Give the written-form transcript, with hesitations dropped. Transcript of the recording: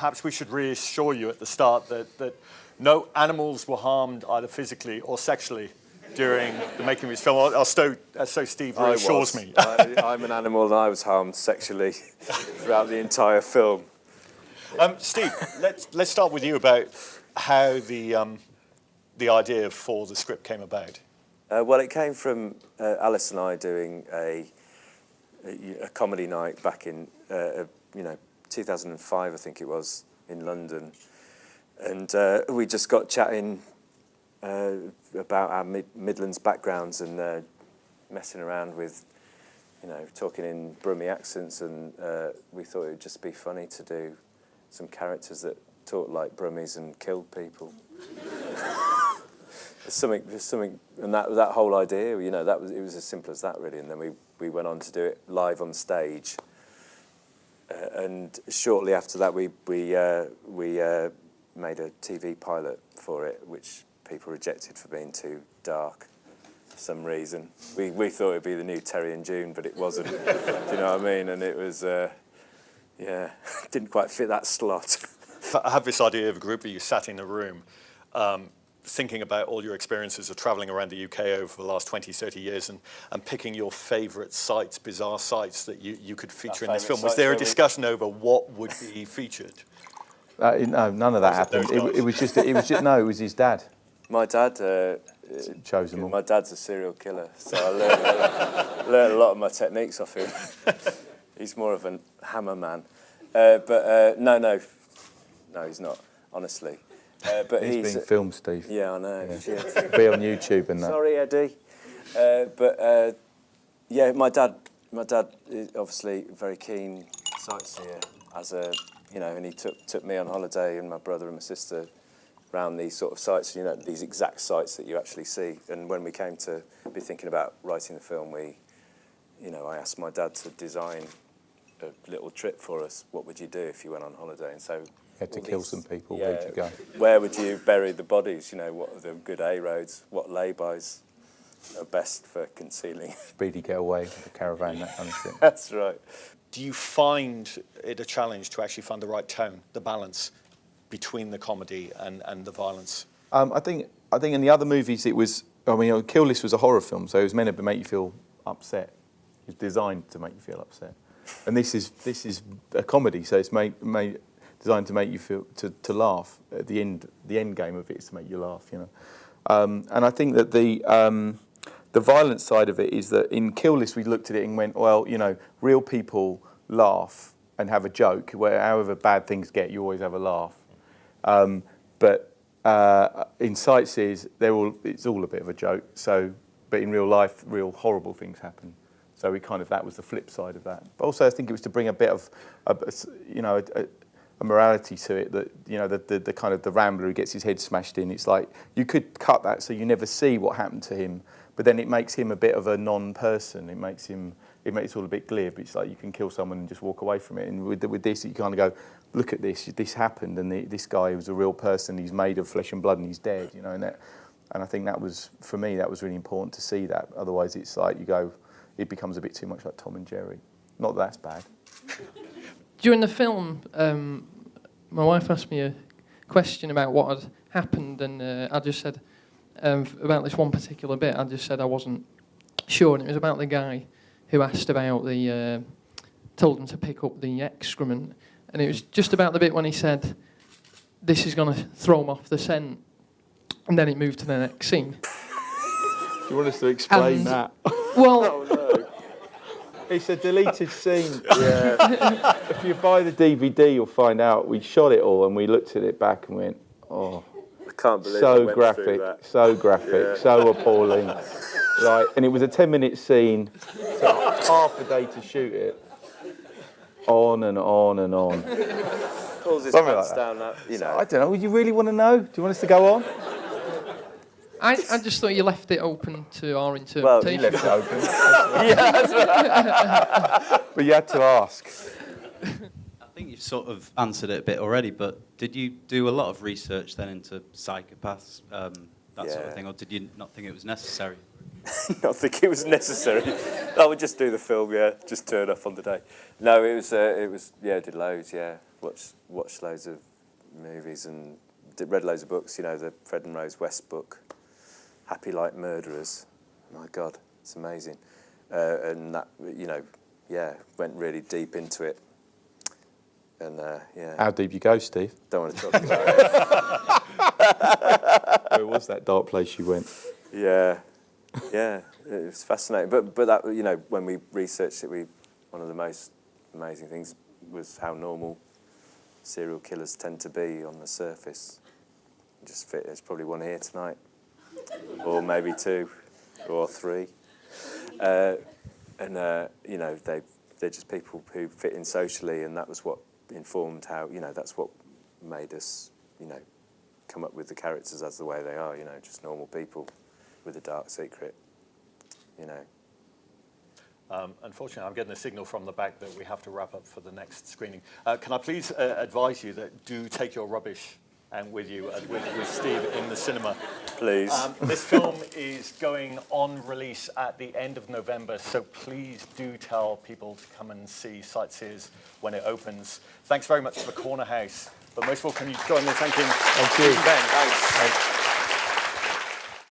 perhaps we should reassure you at the start that no animals were harmed either physically or sexually during the making of this film. So Steve reassures me. I'm an animal and I was harmed sexually throughout the entire film. Steve, let's start with you about how the idea for the script came about. Well, it came from Alice and I doing a comedy night back in 2005, I think it was, in London, and we just got chatting about our Midlands backgrounds and messing around with, talking in Brummie accents, and we thought it would just be funny to do some characters that talked like Brummies and killed people. There's something, and that whole idea, it was as simple as that, really. And then we went on to do it live on stage, and shortly after that, we made a TV pilot for it, which people rejected for being too dark for some reason. We thought it'd be the new Terry and June, but it wasn't. Do you know what I mean? And it was, didn't quite fit that slot. I have this idea of a group of you sat in a room, thinking about all your experiences of travelling around the UK over the last 20, 30 years and picking your favourite sites, bizarre sites that you could feature in this film. Was there a discussion over what would be featured? No, none of that happened. It was his dad. My dad chose them all. My dad's a serial killer, so I learned a lot of my techniques off him. He's more of a hammer man. No, he's not, honestly. But he's being filmed, Steve. Yeah, I know. Yeah. Be on YouTube and that. Sorry, Eddie. My dad is obviously a very keen sightseer, and he took me on holiday and my brother and my sister around these sort of sites, these exact sites that you actually see. And when we came to be thinking about writing the film, I asked my dad to design a little trip for us. What would you do if you went on holiday? And so you had to kill some people. Where would you go? Where would you bury the bodies? What are the good A roads? What lay-bys are best for concealing? Speedy getaway, the caravan, that kind of shit. That's right. Do you find it a challenge to actually find the right tone, the balance between the comedy and the violence? I think in the other movies it was. Kill List was a horror film, so it was meant to make you feel upset. It was designed to make you feel upset, and this is a comedy, so it's designed to make you feel to laugh. At the end game of it is to make you laugh, And I think that the violence side of it is that in Kill List we looked at it and went, well, real people laugh and have a joke. Where however bad things get, you always have a laugh. But in Sightseers, it's all a bit of a joke. So, but in real life, real horrible things happen. So that was the flip side of that. But also, I think it was to bring a bit of a morality to it. That the kind of the Rambler who gets his head smashed in. It's like you could cut that so you never see what happened to him. But then it makes him a bit of a non-person. It makes it all a bit glib. It's like you can kill someone and just walk away from it. And with this, you kind of go, look at this. This happened, and this guy was a real person. He's made of flesh and blood, and he's dead. And I think that was, for me, that was really important to see that. Otherwise, it's like it becomes a bit too much like Tom and Jerry. Not that that's bad. During the film, my wife asked me a question about what had happened, and I just said about this one particular bit. I just said I wasn't sure, and it was about the guy who asked about told him to pick up the excrement. And it was just about the bit when he said, this is going to throw him off the scent. And then it moved to the next scene. Do you want us to explain that? Well... Oh, no. It's a deleted scene. Yeah. If you buy the DVD, you'll find out we shot it all and we looked at it back and went, oh... I can't believe so went graphic, through that. so graphic, so appalling. Right, and it was a 10-minute scene. It took half a day to shoot it. On and on and on. Pulls his Something pants like down. I don't know. Would you really want to know? Do you want us to go on? I just thought you left it open to our interpretation. Well, you left it open. Yeah, that's right. But you had to ask. I think you've sort of answered it a bit already, but did you do a lot of research then into psychopaths, that sort of thing, or did you not think it was necessary? Not think it was necessary. I would just do the film, just turn up on the day. No, it was, did loads, watched loads of movies and read loads of books. You know, the Fred and Rose West book, Happy Like Murderers. My God, it's amazing. And that, you know, yeah, went really deep into it. And yeah. How deep you go, Steve? Don't want to talk about it. Where was that dark place you went? Yeah, it was fascinating. But that, you know, when we researched it, one of the most amazing things was how normal serial killers tend to be on the surface. Just fit. There's probably one here tonight, or maybe two, or three. You know, they're just people who fit in socially, and that was what informed how, you know, that's what made us, you know, come up with the characters as the way they are, you know, just normal people with a dark secret, you know. Unfortunately, I'm getting a signal from the back that we have to wrap up for the next screening. Can I please advise you that do take your rubbish and with you with Steve in the cinema. Please. This film is going on release at the end of November, so please do tell people to come and see Sightseers when it opens. Thanks very much for Cornerhouse, but most of all, can you join me in thanking Thank you. Ben? Thanks.